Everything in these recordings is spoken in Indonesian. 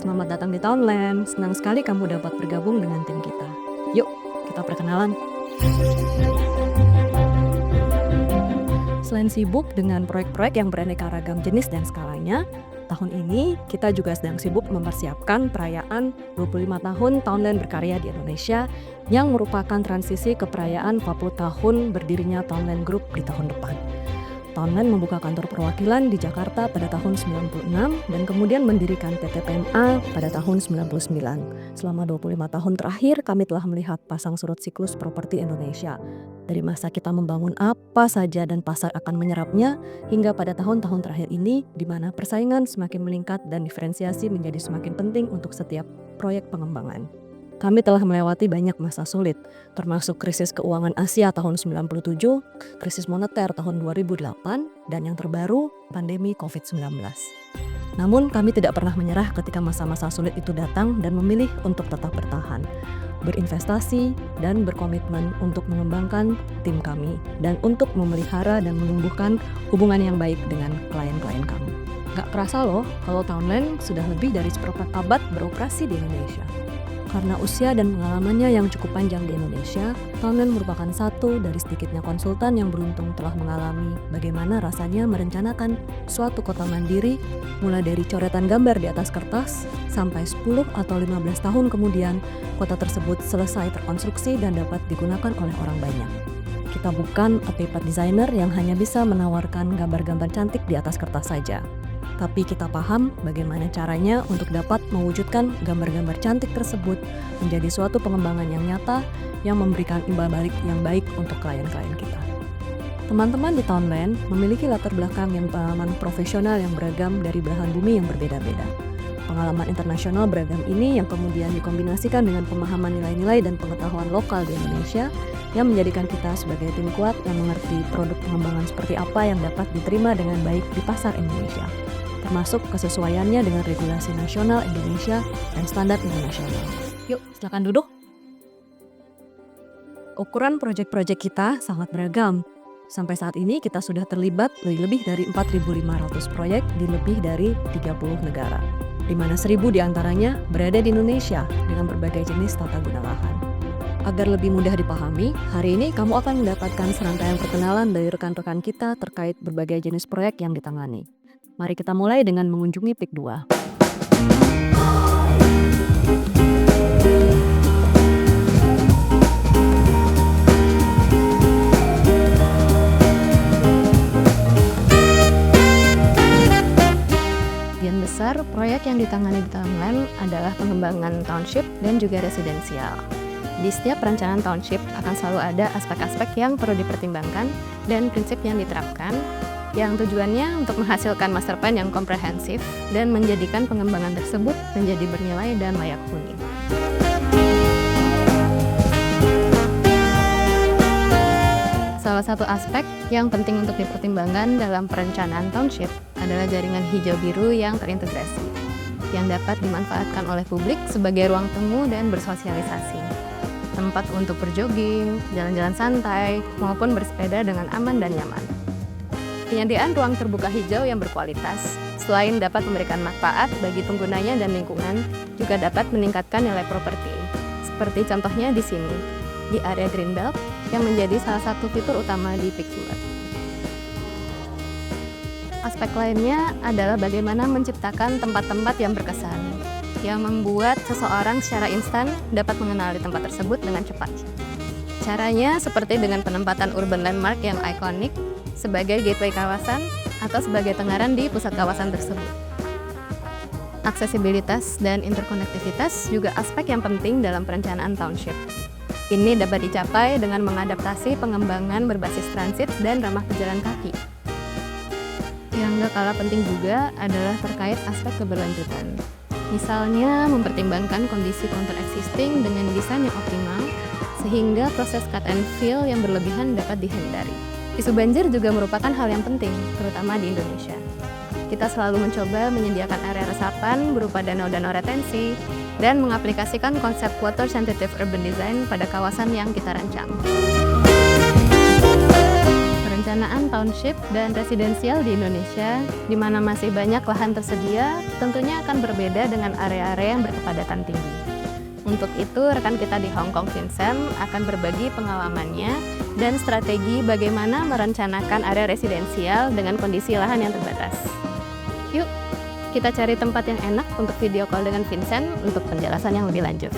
selamat datang di Townland. Senang sekali kamu dapat bergabung dengan tim kita. Yuk, kita perkenalan. Selain sibuk dengan proyek-proyek yang beraneka ragam jenis dan skalanya, tahun ini kita juga sedang sibuk mempersiapkan perayaan 25 tahun Townland berkarya di Indonesia yang merupakan transisi ke perayaan 40 tahun berdirinya Townland Group di tahun depan. Townland membuka kantor perwakilan di Jakarta pada tahun 96 dan kemudian mendirikan PT PMA pada tahun 99. Selama 25 tahun terakhir, kami telah melihat pasang surut siklus properti Indonesia. Dari masa kita membangun apa saja dan pasar akan menyerapnya, hingga pada tahun-tahun terakhir ini, di mana persaingan semakin meningkat dan diferensiasi menjadi semakin penting untuk setiap proyek pengembangan. Kami telah melewati banyak masa sulit, termasuk krisis keuangan Asia tahun 97, krisis moneter tahun 2008, dan yang terbaru, pandemi COVID-19. Namun kami tidak pernah menyerah ketika masa-masa sulit itu datang dan memilih untuk tetap bertahan, berinvestasi, dan berkomitmen untuk mengembangkan tim kami, dan untuk memelihara dan menumbuhkan hubungan yang baik dengan klien-klien kami. Gak perasa loh kalau Townland sudah lebih dari seperempat abad beroperasi di Indonesia. Karena usia dan pengalamannya yang cukup panjang di Indonesia, Townland merupakan satu dari sedikitnya konsultan yang beruntung telah mengalami bagaimana rasanya merencanakan suatu kota mandiri, mulai dari coretan gambar di atas kertas, sampai 10 atau 15 tahun kemudian, kota tersebut selesai terkonstruksi dan dapat digunakan oleh orang banyak. Kita bukan a paper designer yang hanya bisa menawarkan gambar-gambar cantik di atas kertas saja. Tapi kita paham bagaimana caranya untuk dapat mewujudkan gambar-gambar cantik tersebut menjadi suatu pengembangan yang nyata yang memberikan imbal balik yang baik untuk klien-klien kita. Teman-teman di Townland memiliki latar belakang yang pengalaman profesional yang beragam dari belahan bumi yang berbeda-beda. Pengalaman internasional beragam ini yang kemudian dikombinasikan dengan pemahaman nilai-nilai dan pengetahuan lokal di Indonesia yang menjadikan kita sebagai tim kuat yang mengerti produk pengembangan seperti apa yang dapat diterima dengan baik di pasar Indonesia, termasuk kesesuaiannya dengan regulasi nasional Indonesia dan standar internasional. Yuk, silakan duduk. Ukuran proyek-proyek kita sangat beragam. Sampai saat ini kita sudah terlibat lebih dari 4.500 proyek di lebih dari 30 negara, di mana 1.000 diantaranya berada di Indonesia dengan berbagai jenis tata guna lahan. Agar lebih mudah dipahami, hari ini kamu akan mendapatkan serangkaian perkenalan dari rekan-rekan kita terkait berbagai jenis proyek yang ditangani. Mari kita mulai dengan mengunjungi PIK 2. Sebagian besar proyek yang ditangani di Townland adalah pengembangan township dan juga residensial. Di setiap perencanaan township akan selalu ada aspek-aspek yang perlu dipertimbangkan dan prinsip yang diterapkan, yang tujuannya untuk menghasilkan master plan yang komprehensif dan menjadikan pengembangan tersebut menjadi bernilai dan layak huni. Salah satu aspek yang penting untuk dipertimbangkan dalam perencanaan township adalah jaringan hijau biru yang terintegrasi, yang dapat dimanfaatkan oleh publik sebagai ruang temu dan bersosialisasi, tempat untuk berjogging, jalan-jalan santai, maupun bersepeda dengan aman dan nyaman. Penyediaan ruang terbuka hijau yang berkualitas, selain dapat memberikan manfaat bagi penggunanya dan lingkungan, juga dapat meningkatkan nilai properti. Seperti contohnya di sini, di area Greenbelt, yang menjadi salah satu fitur utama di PIK 2. Aspek lainnya adalah bagaimana menciptakan tempat-tempat yang berkesan, yang membuat seseorang secara instan dapat mengenali tempat tersebut dengan cepat. Caranya seperti dengan penempatan urban landmark yang ikonik, sebagai gateway kawasan atau sebagai tenggaran di pusat kawasan tersebut. Aksesibilitas dan interkonektivitas juga aspek yang penting dalam perencanaan township. Ini dapat dicapai dengan mengadaptasi pengembangan berbasis transit dan ramah pejalan kaki. Yang gak kalah penting juga adalah terkait aspek keberlanjutan. Misalnya mempertimbangkan kondisi counter existing dengan desain yang optimal, sehingga proses cut and fill yang berlebihan dapat dihindari. Isu banjir juga merupakan hal yang penting, terutama di Indonesia. Kita selalu mencoba menyediakan area resapan berupa danau-danau retensi dan mengaplikasikan konsep water sensitive urban design pada kawasan yang kita rancang. perencanaan township dan residensial di Indonesia, di mana masih banyak lahan tersedia, tentunya akan berbeda dengan area-area yang berkepadatan tinggi. Untuk itu, rekan kita di Hong Kong, Vincent, akan berbagi pengalamannya dan strategi bagaimana merencanakan area residensial dengan kondisi lahan yang terbatas. Yuk, kita cari tempat yang enak untuk video call dengan Vincent untuk penjelasan yang lebih lanjut.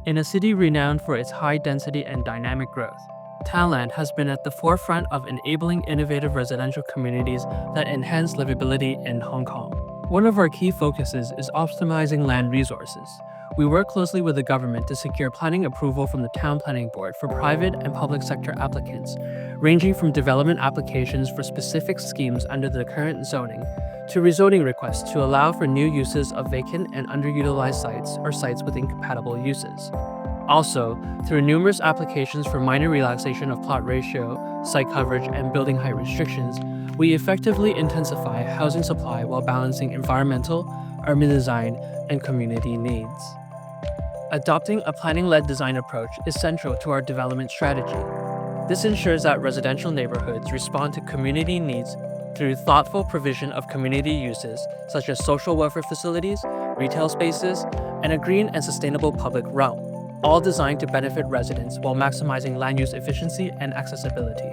In a city renowned for its high density and dynamic growth, Thailand has been at the forefront of enabling innovative residential communities that enhance livability in Hong Kong. One of our key focuses is optimizing land resources. We work closely with the government to secure planning approval from the Town Planning Board for private and public sector applicants, ranging from development applications for specific schemes under the current zoning to rezoning requests to allow for new uses of vacant and underutilized sites or sites with incompatible uses. Also, through numerous applications for minor relaxation of plot ratio, site coverage, and building height restrictions, we effectively intensify housing supply while balancing environmental, urban design, and community needs. Adopting a planning-led design approach is central to our development strategy. This ensures that residential neighborhoods respond to community needs through thoughtful provision of community uses such as social welfare facilities, retail spaces, and a green and sustainable public realm, all designed to benefit residents while maximizing land use efficiency and accessibility.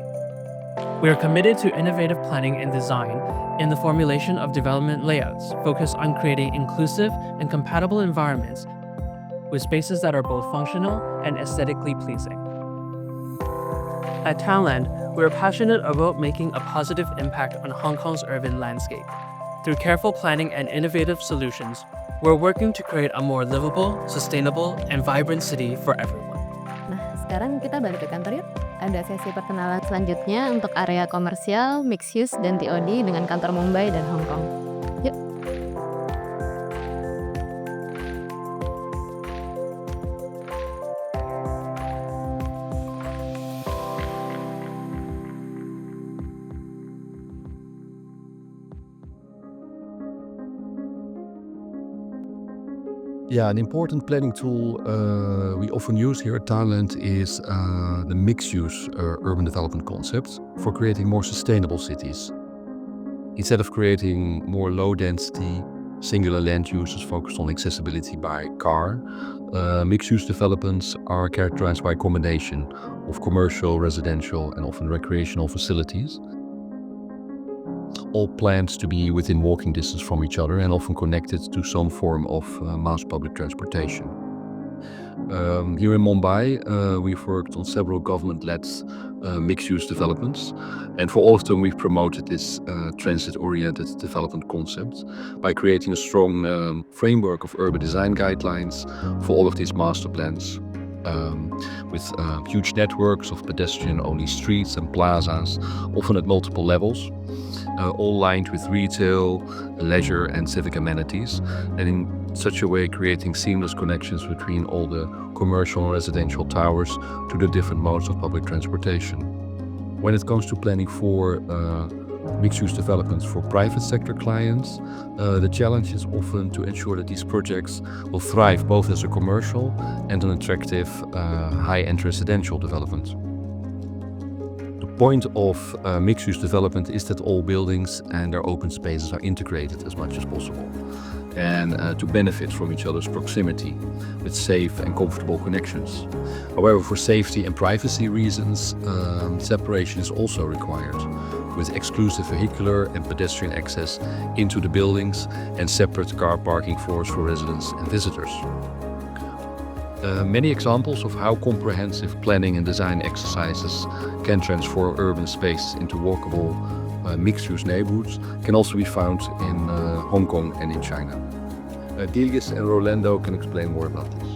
We are committed to innovative planning and design in the formulation of development layouts focused on creating inclusive and compatible environments with spaces that are both functional and aesthetically pleasing. At Townland, we are passionate about making a positive impact on Hong Kong's urban landscape. Through careful planning and innovative solutions, we're working to create a more livable, sustainable, and vibrant city for everyone. Nah, sekarang kita balik ke kantor yuk. Ada sesi perkenalan selanjutnya untuk area komersial, mixed use, dan TOD dengan kantor Mumbai dan Hong Kong. Yuk. Yeah, an important planning tool we often use here at Thailand is the mixed-use urban development concept for creating more sustainable cities. Instead of creating more low-density, singular land uses focused on accessibility by car, mixed-use developments are characterized by a combination of commercial, residential, and often recreational facilities, all planned to be within walking distance from each other and often connected to some form of mass public transportation. Here in Mumbai, we've worked on several government-led mixed-use developments, and for all of them we've promoted this transit-oriented development concept by creating a strong framework of urban design guidelines for all of these master plans. With huge networks of pedestrian-only streets and plazas, often at multiple levels, all lined with retail, leisure and civic amenities, and in such a way creating seamless connections between all the commercial and residential towers to the different modes of public transportation. When it comes to planning for mixed-use developments for private sector clients, the challenge is often to ensure that these projects will thrive both as a commercial and an attractive high-end residential development. The point of mixed-use development is that all buildings and their open spaces are integrated as much as possible, and to benefit from each other's proximity with safe and comfortable connections. However, for safety and privacy reasons, separation is also required, with exclusive vehicular and pedestrian access into the buildings and separate car parking floors for residents and visitors. Many examples of how comprehensive planning and design exercises can transform urban space into walkable mixed-use neighborhoods can also be found in Hong Kong and in China. Delius and Rolando can explain more about this.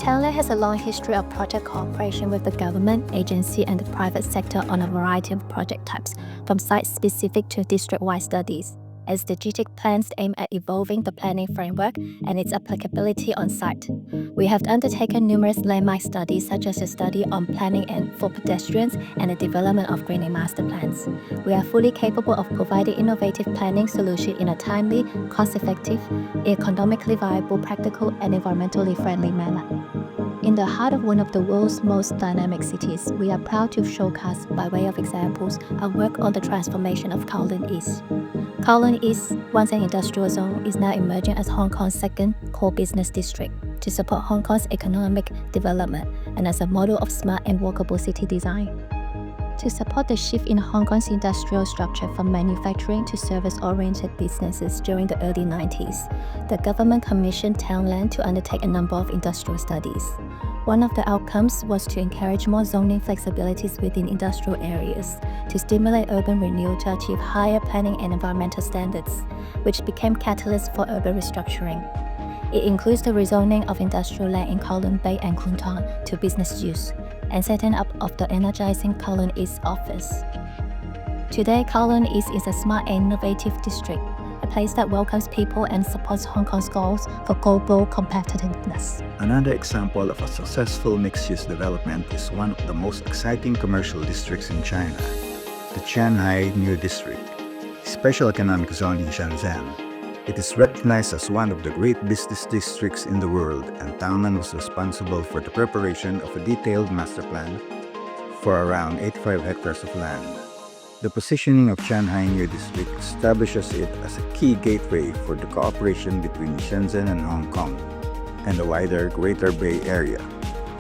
Thailand has a long history of project cooperation with the government, agency, and the private sector on a variety of project types, from site-specific to district-wide studies. as strategic plans aim at evolving the planning framework and its applicability on site. We have undertaken numerous landmark studies, such as a study on planning and for pedestrians and the development of greening master plans. We are fully capable of providing innovative planning solutions in a timely, cost-effective, economically viable, practical, and environmentally friendly manner. In the heart of one of the world's most dynamic cities, we are proud to showcase, by way of examples, our work on the transformation of Kowloon East. Kowloon East, once an industrial zone, is now emerging as Hong Kong's second core business district to support Hong Kong's economic development and as a model of smart and walkable city design. To support the shift in Hong Kong's industrial structure from manufacturing to service-oriented businesses during the early 90s, the government commissioned Townland to undertake a number of industrial studies. One of the outcomes was to encourage more zoning flexibilities within industrial areas to stimulate urban renewal to achieve higher planning and environmental standards, which became catalysts for urban restructuring. It includes the rezoning of industrial land in Kowloon Bay and Kwun Tong to business use, and setting up of the energizing Kowloon East office. Today, Kowloon East is a smart and innovative district, a place that welcomes people and supports Hong Kong's goals for global competitiveness. Another example of a successful mixed-use development is one of the most exciting commercial districts in China, the Qianhai New District, Special Economic Zone in Shenzhen. It is recognized as one of the great business districts in the world, and Townland was responsible for the preparation of a detailed master plan for around 85 hectares of land. The positioning of Qianhai New District establishes it as a key gateway for the cooperation between Shenzhen and Hong Kong and the wider Greater Bay Area.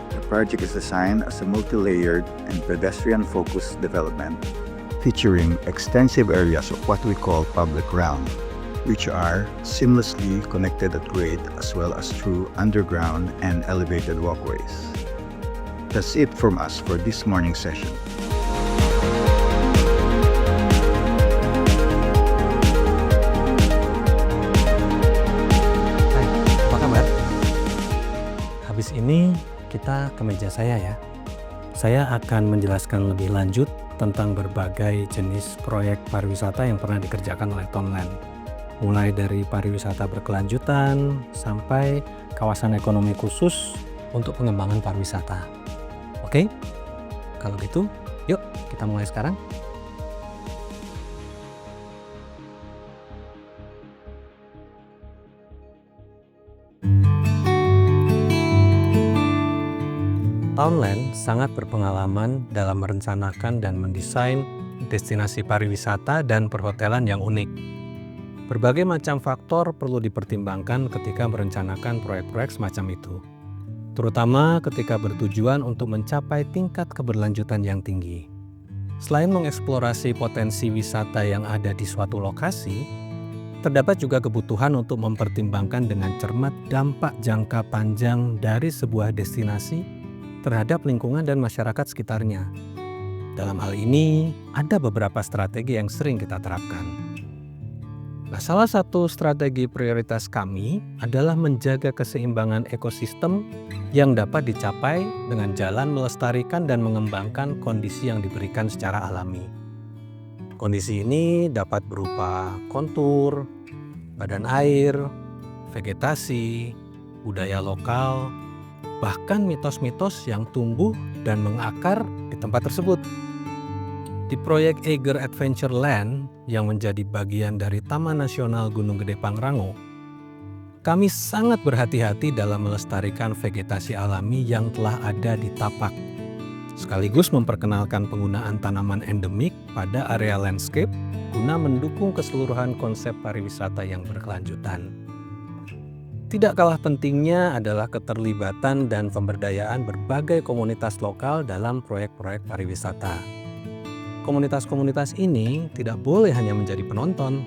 The project is designed as a multi-layered and pedestrian-focused development, featuring extensive areas of what we call public realm, which are seamlessly connected at grade as well as through underground and elevated walkways. That's it from us for this morning's session. Hai, apa kabar? Habis ini kita ke meja saya ya. Saya akan menjelaskan lebih lanjut tentang berbagai jenis proyek pariwisata yang pernah dikerjakan oleh Townland. Mulai dari pariwisata berkelanjutan sampai kawasan ekonomi khusus untuk pengembangan pariwisata. Oke? Kalau gitu, yuk kita mulai sekarang. Townland sangat berpengalaman dalam merencanakan dan mendesain destinasi pariwisata dan perhotelan yang unik. Berbagai macam faktor perlu dipertimbangkan ketika merencanakan proyek-proyek semacam itu, terutama ketika bertujuan untuk mencapai tingkat keberlanjutan yang tinggi. Selain mengeksplorasi potensi wisata yang ada di suatu lokasi, terdapat juga kebutuhan untuk mempertimbangkan dengan cermat dampak jangka panjang dari sebuah destinasi terhadap lingkungan dan masyarakat sekitarnya. Dalam hal ini, ada beberapa strategi yang sering kita terapkan. Nah, salah satu strategi prioritas kami adalah menjaga keseimbangan ekosistem yang dapat dicapai dengan jalan melestarikan dan mengembangkan kondisi yang diberikan secara alami. Kondisi ini dapat berupa kontur, badan air, vegetasi, budaya lokal, bahkan mitos-mitos yang tumbuh dan mengakar di tempat tersebut. Di proyek Eiger Adventure Land yang menjadi bagian dari Taman Nasional Gunung Gede Pangrango, kami sangat berhati-hati dalam melestarikan vegetasi alami yang telah ada di tapak, sekaligus memperkenalkan penggunaan tanaman endemik pada area landscape guna mendukung keseluruhan konsep pariwisata yang berkelanjutan. Tidak kalah pentingnya adalah keterlibatan dan pemberdayaan berbagai komunitas lokal dalam proyek-proyek pariwisata. Komunitas-komunitas ini tidak boleh hanya menjadi penonton,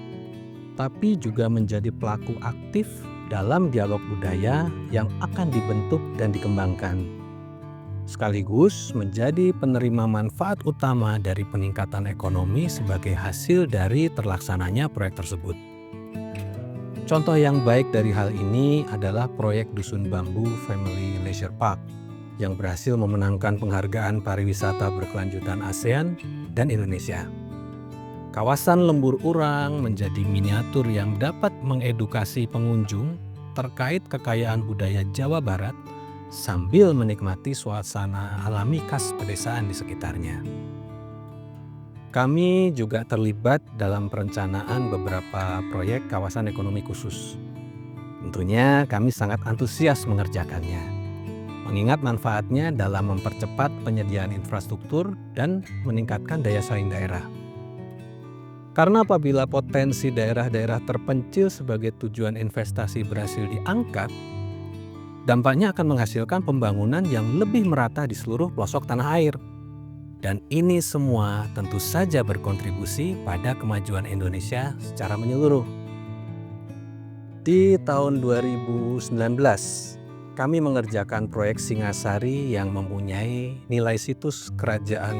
tapi juga menjadi pelaku aktif dalam dialog budaya yang akan dibentuk dan dikembangkan, sekaligus menjadi penerima manfaat utama dari peningkatan ekonomi sebagai hasil dari terlaksananya proyek tersebut. Contoh yang baik dari hal ini adalah proyek Dusun Bambu Family Leisure Park yang berhasil memenangkan penghargaan pariwisata berkelanjutan ASEAN dan Indonesia. Kawasan Lembur Urang menjadi miniatur yang dapat mengedukasi pengunjung terkait kekayaan budaya Jawa Barat sambil menikmati suasana alami khas pedesaan di sekitarnya. Kami juga terlibat dalam perencanaan beberapa proyek kawasan ekonomi khusus. Tentunya kami sangat antusias mengerjakannya, mengingat manfaatnya dalam mempercepat penyediaan infrastruktur dan meningkatkan daya saing daerah. Karena apabila potensi daerah-daerah terpencil sebagai tujuan investasi berhasil diangkat, dampaknya akan menghasilkan pembangunan yang lebih merata di seluruh pelosok tanah air. Dan ini semua tentu saja berkontribusi pada kemajuan Indonesia secara menyeluruh. Di tahun 2019, kami mengerjakan proyek Singasari yang mempunyai nilai situs kerajaan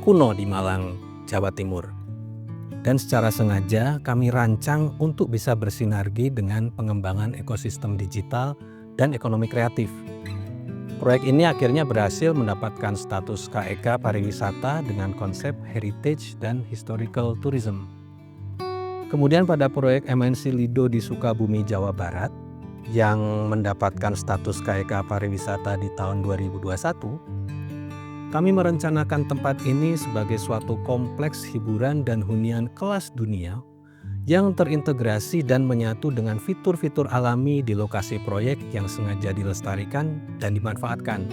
kuno di Malang, Jawa Timur. Dan secara sengaja kami rancang untuk bisa bersinergi dengan pengembangan ekosistem digital dan ekonomi kreatif. Proyek ini akhirnya berhasil mendapatkan status KEK pariwisata dengan konsep heritage dan historical tourism. Kemudian pada proyek MNC Lido di Sukabumi, Jawa Barat yang mendapatkan status KEK pariwisata di tahun 2021, kami merencanakan tempat ini sebagai suatu kompleks hiburan dan hunian kelas dunia yang terintegrasi dan menyatu dengan fitur-fitur alami di lokasi proyek yang sengaja dilestarikan dan dimanfaatkan.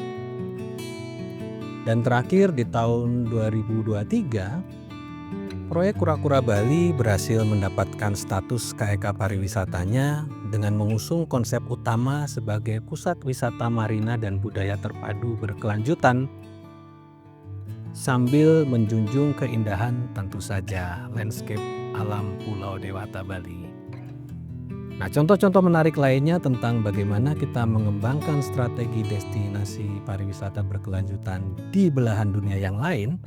Dan terakhir di tahun 2023, proyek Kura-Kura Bali berhasil mendapatkan status KEK pariwisatanya dengan mengusung konsep utama sebagai pusat wisata marina dan budaya terpadu berkelanjutan sambil menjunjung keindahan tentu saja landscape alam Pulau Dewata Bali. Nah, contoh-contoh menarik lainnya tentang bagaimana kita mengembangkan strategi destinasi pariwisata berkelanjutan di belahan dunia yang lain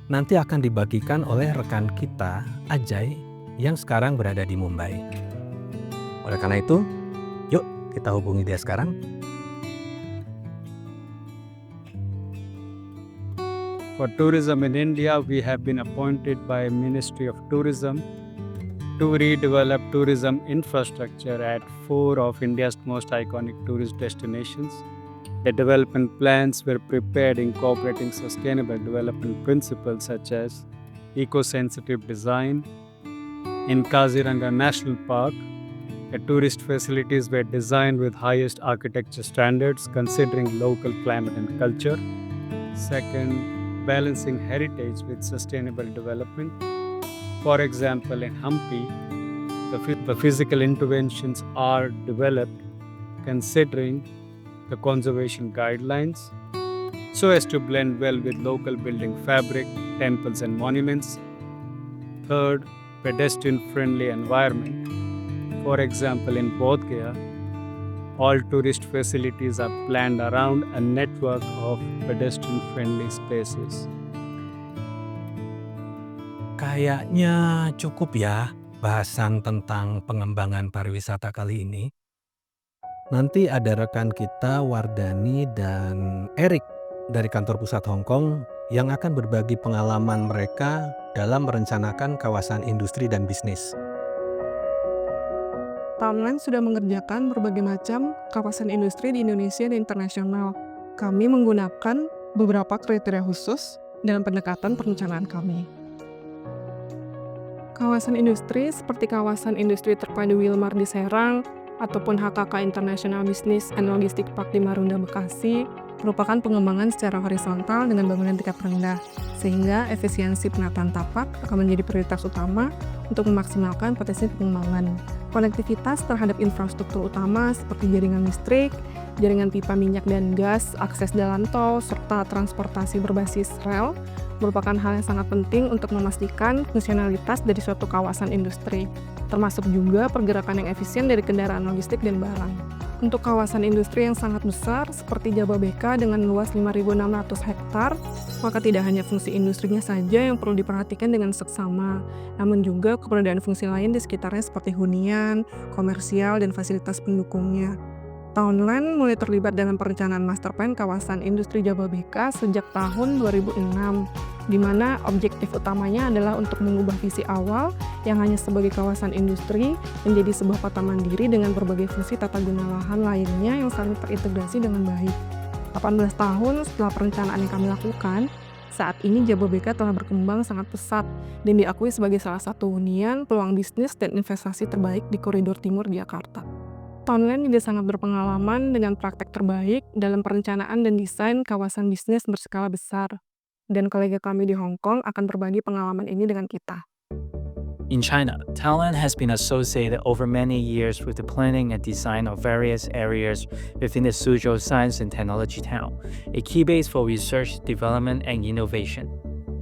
nanti akan dibagikan oleh rekan kita, Ajay, yang sekarang berada di Mumbai. Oleh karena itu, yuk kita hubungi dia sekarang. For tourism in India, we have been appointed by Ministry of Tourism to redevelop tourism infrastructure at 4 of India's most iconic tourist destinations. The development plans were prepared incorporating sustainable development principles such as eco-sensitive design. In Kaziranga National Park, the tourist facilities were designed with highest architecture standards considering local climate and culture. Second, balancing heritage with sustainable development. For example, in Hampi, the physical interventions are developed considering the conservation guidelines so as to blend well with local building fabric, temples and monuments. Third, pedestrian-friendly environment. For example, in Bodh Gaya, all tourist facilities are planned around a network of pedestrian-friendly spaces. Kayaknya cukup ya bahasan tentang pengembangan pariwisata kali ini. Nanti ada rekan kita Wardani dan Erik dari kantor pusat Hong Kong yang akan berbagi pengalaman mereka dalam merencanakan kawasan industri dan bisnis. Townland sudah mengerjakan berbagai macam kawasan industri di Indonesia dan internasional. Kami menggunakan beberapa kriteria khusus dalam pendekatan perencanaan kami. Kawasan industri seperti kawasan industri terpadu Wilmar di Serang ataupun HKK International Business and Logistics Park di Marunda, Bekasi merupakan pengembangan secara horizontal dengan bangunan tingkat rendah, sehingga efisiensi penataan tapak akan menjadi prioritas utama untuk memaksimalkan potensi pengembangan. Konektivitas terhadap infrastruktur utama seperti jaringan listrik, jaringan pipa minyak dan gas, akses jalan tol, serta transportasi berbasis rel merupakan hal yang sangat penting untuk memastikan fungsionalitas dari suatu kawasan industri, termasuk juga pergerakan yang efisien dari kendaraan logistik dan barang. Untuk kawasan industri yang sangat besar seperti Jababeka dengan luas 5.600 hektar, maka tidak hanya fungsi industrinya saja yang perlu diperhatikan dengan seksama, namun juga keberadaan fungsi lain di sekitarnya seperti hunian, komersial, dan fasilitas pendukungnya. Townland mulai terlibat dalam perencanaan master plan kawasan industri Jababeka sejak tahun 2006, di mana objektif utamanya adalah untuk mengubah visi awal yang hanya sebagai kawasan industri menjadi sebuah kota mandiri dengan berbagai fungsi tata guna lahan lainnya yang saling terintegrasi dengan baik. 18 tahun setelah perencanaan yang kami lakukan, saat ini Jababeka telah berkembang sangat pesat dan diakui sebagai salah satu hunian, peluang bisnis, dan investasi terbaik di koridor timur Jakarta. Townland juga sangat berpengalaman dengan praktek terbaik dalam perencanaan dan desain kawasan bisnis berskala besar. Dan kolega kami di Hong Kong akan berbagi pengalaman ini dengan kita. In China, Townland has been associated over many years with the planning and design of various areas within the Suzhou Science and Technology Town, a key base for research, development, and innovation.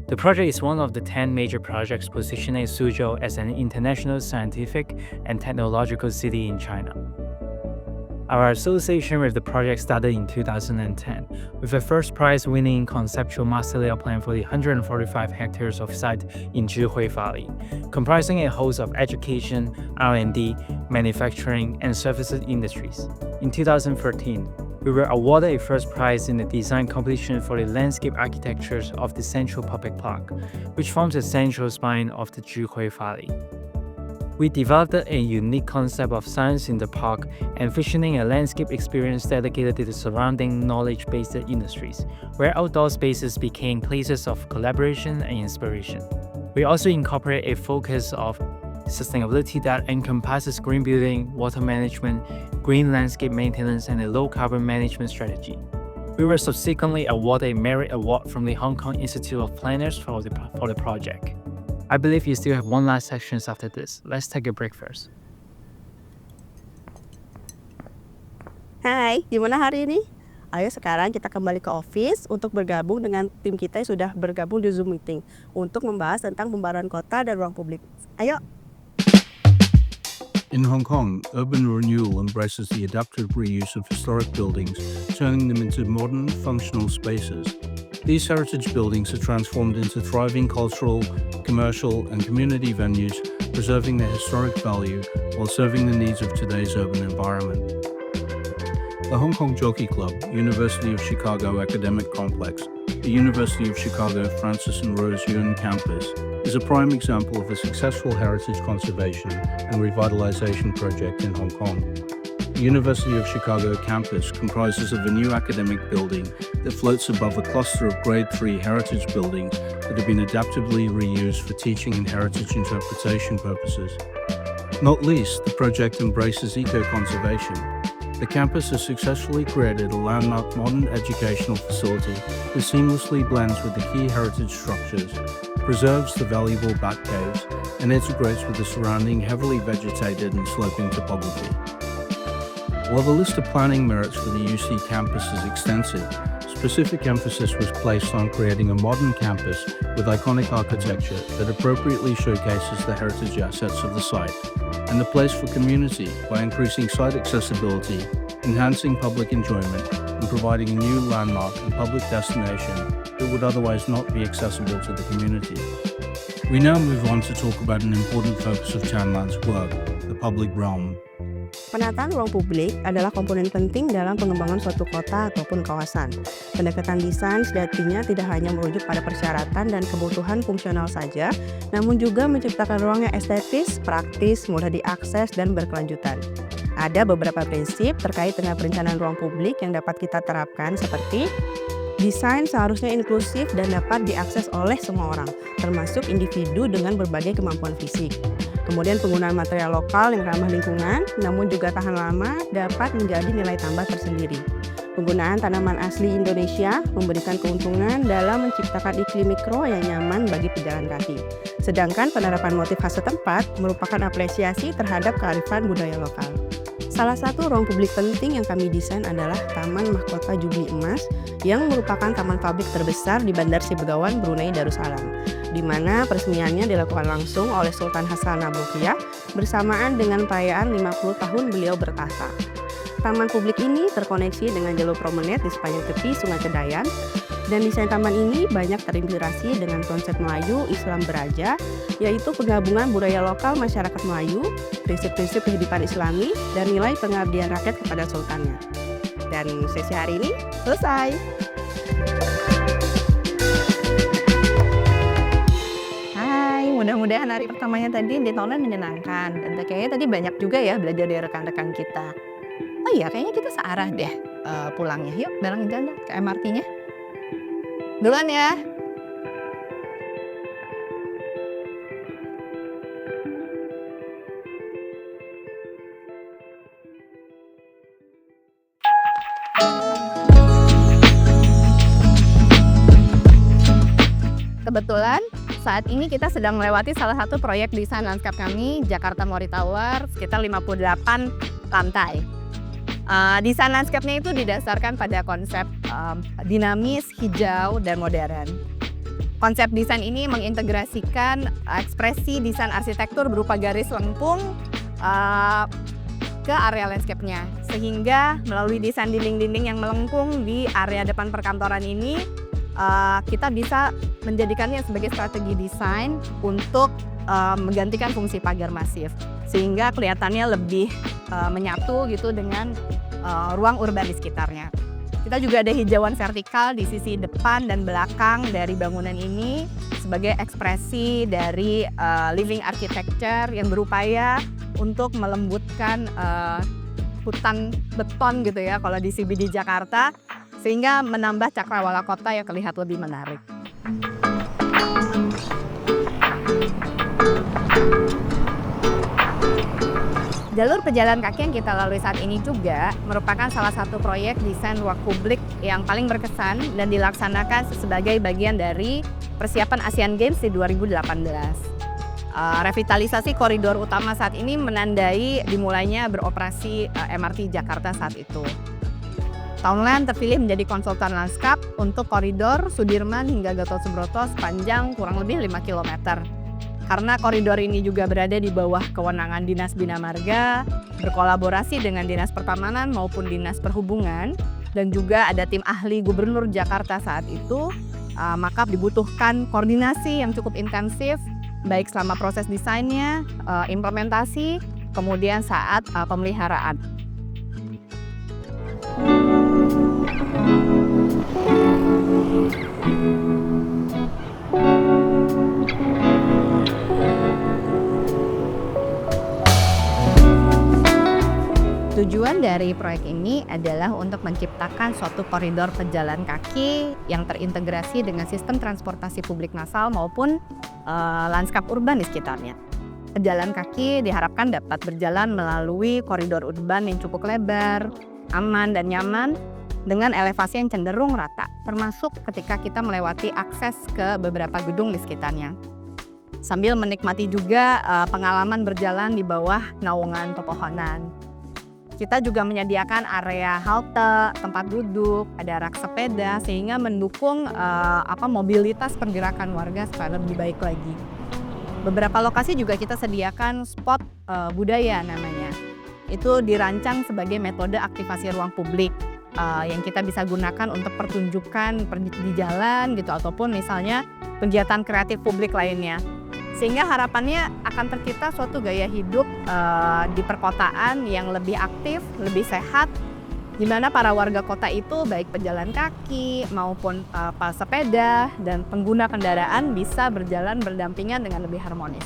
The project is one of the 10 major projects positioning Suzhou as an international scientific and technological city in China. Our association with the project started in 2010, with a first prize-winning conceptual master layout plan for the 145 hectares of site in Zhihui Valley, comprising a host of education, R&D, manufacturing, and services industries. In 2013, we were awarded a first prize in the design competition for the landscape architectures of the Central Public Park, which forms the central spine of the Zhihui Valley. We developed a unique concept of science in the park, envisioning a landscape experience dedicated to the surrounding knowledge-based industries, where outdoor spaces became places of collaboration and inspiration. We also incorporate a focus of sustainability that encompasses green building, water management, green landscape maintenance, and a low-carbon management strategy. We were subsequently awarded a Merit Award from the Hong Kong Institute of Planners for the project. I believe you still have one last section after this. Let's take a break first. Hai, gimana hari ini? Ayo sekarang kita kembali ke office untuk bergabung dengan tim kita yang sudah bergabung di Zoom meeting untuk membahas tentang pembaruan kota dan ruang publik. Ayo! In Hong Kong, urban renewal embraces the adaptive reuse of historic buildings, turning them into modern, functional spaces. These heritage buildings are transformed into thriving cultural, commercial, and community venues, preserving their historic value while serving the needs of today's urban environment. The Hong Kong Jockey Club, University of Chicago Academic Complex, the University of Chicago Francis and Rose Yuen campus, is a prime example of a successful heritage conservation and revitalization project in Hong Kong. The University of Chicago campus comprises of a new academic building that floats above a cluster of Grade 3 heritage buildings that have been adaptively reused for teaching and heritage interpretation purposes. Not least, the project embraces eco-conservation. The campus has successfully created a landmark modern educational facility that seamlessly blends with the key heritage structures, preserves the valuable bat caves, and integrates with the surrounding heavily vegetated and sloping topography. While the list of planning merits for the UC campus is extensive, specific emphasis was placed on creating a modern campus with iconic architecture that appropriately showcases the heritage assets of the site and the place for community by increasing site accessibility, enhancing public enjoyment, and providing a new landmark and public destination that would otherwise not be accessible to the community. We now move on to talk about an important focus of Townland's work, the public realm. Penataan ruang publik adalah komponen penting dalam pengembangan suatu kota ataupun kawasan. Pendekatan desain sejatinya tidak hanya merujuk pada persyaratan dan kebutuhan fungsional saja, namun juga menciptakan ruang yang estetis, praktis, mudah diakses, dan berkelanjutan. Ada beberapa prinsip terkait dengan perencanaan ruang publik yang dapat kita terapkan seperti desain seharusnya inklusif dan dapat diakses oleh semua orang, termasuk individu dengan berbagai kemampuan fisik. Kemudian penggunaan material lokal yang ramah lingkungan, namun juga tahan lama, dapat menjadi nilai tambah tersendiri. Penggunaan tanaman asli Indonesia memberikan keuntungan dalam menciptakan iklim mikro yang nyaman bagi pejalan kaki. Sedangkan penerapan motif khas setempat merupakan apresiasi terhadap kearifan budaya lokal. Salah satu ruang publik penting yang kami desain adalah Taman Mahkota Jubli Emas yang merupakan taman publik terbesar di Bandar Sibegawan, Brunei Darussalam, di mana peresmiannya dilakukan langsung oleh Sultan Hassanal Bolkiah bersamaan dengan perayaan 50 tahun beliau bertahta. Taman publik ini terkoneksi dengan jalur promenade di sepanjang tepi Sungai Kedayan. Dan desain taman ini banyak terinspirasi dengan konsep Melayu Islam Beraja, yaitu penggabungan budaya lokal masyarakat Melayu, prinsip-prinsip kehidupan Islami, dan nilai pengabdian rakyat kepada sultannya. Dan sesi hari ini selesai. Hai, mudah-mudahan hari pertamanya tadi di Thailand menyenangkan. Dan kayaknya tadi banyak juga ya belajar dari rekan-rekan kita. Oh iya, kayaknya kita searah deh pulangnya. Yuk, bareng jalan ke MRT-nya. Duluan ya. Kebetulan saat ini kita sedang melewati salah satu proyek desain lanskap kami, Jakarta Mori Tower, sekitar 58 lantai. Desain landscape-nya itu didasarkan pada konsep dinamis, hijau, dan modern. Konsep desain ini mengintegrasikan ekspresi desain arsitektur berupa garis lengkung ke area landscape-nya. Sehingga melalui desain dinding-dinding yang melengkung di area depan perkantoran ini, kita bisa menjadikannya sebagai strategi desain untuk menggantikan fungsi pagar masif. Sehingga kelihatannya lebih menyatu gitu dengan ruang urban di sekitarnya. Kita juga ada hijauan vertikal di sisi depan dan belakang dari bangunan ini sebagai ekspresi dari living architecture yang berupaya untuk melembutkan hutan beton gitu ya kalau di CBD Jakarta, sehingga menambah cakrawala kota yang terlihat lebih menarik. Jalur pejalan kaki yang kita lalui saat ini juga merupakan salah satu proyek desain ruang publik yang paling berkesan dan dilaksanakan sebagai bagian dari persiapan Asian Games di 2018. Revitalisasi koridor utama saat ini menandai dimulainya beroperasi MRT Jakarta saat itu. Townland terpilih menjadi konsultan lanskap untuk koridor Sudirman hingga Gatot Subroto sepanjang kurang lebih 5 km. Karena koridor ini juga berada di bawah kewenangan Dinas Bina Marga, berkolaborasi dengan Dinas Pertamanan maupun Dinas Perhubungan, dan juga ada tim ahli Gubernur Jakarta saat itu, maka dibutuhkan koordinasi yang cukup intensif, baik selama proses desainnya, implementasi, kemudian saat pemeliharaan. Tujuan dari proyek ini adalah untuk menciptakan suatu koridor pejalan kaki yang terintegrasi dengan sistem transportasi publik massal maupun lanskap urban di sekitarnya. Pejalan kaki diharapkan dapat berjalan melalui koridor urban yang cukup lebar, aman dan nyaman dengan elevasi yang cenderung rata, termasuk ketika kita melewati akses ke beberapa gedung di sekitarnya. Sambil menikmati juga pengalaman berjalan di bawah naungan pepohonan. Kita juga menyediakan area halte, tempat duduk, ada rak sepeda sehingga mendukung mobilitas pergerakan warga supaya lebih baik lagi. Beberapa lokasi juga kita sediakan spot budaya namanya. Itu dirancang sebagai metode aktivasi ruang publik yang kita bisa gunakan untuk pertunjukan di jalan gitu ataupun misalnya kegiatan kreatif publik lainnya. Sehingga harapannya akan tercipta suatu gaya hidup di perkotaan yang lebih aktif, lebih sehat, di mana para warga kota itu baik pejalan kaki maupun pesepeda dan pengguna kendaraan bisa berjalan berdampingan dengan lebih harmonis.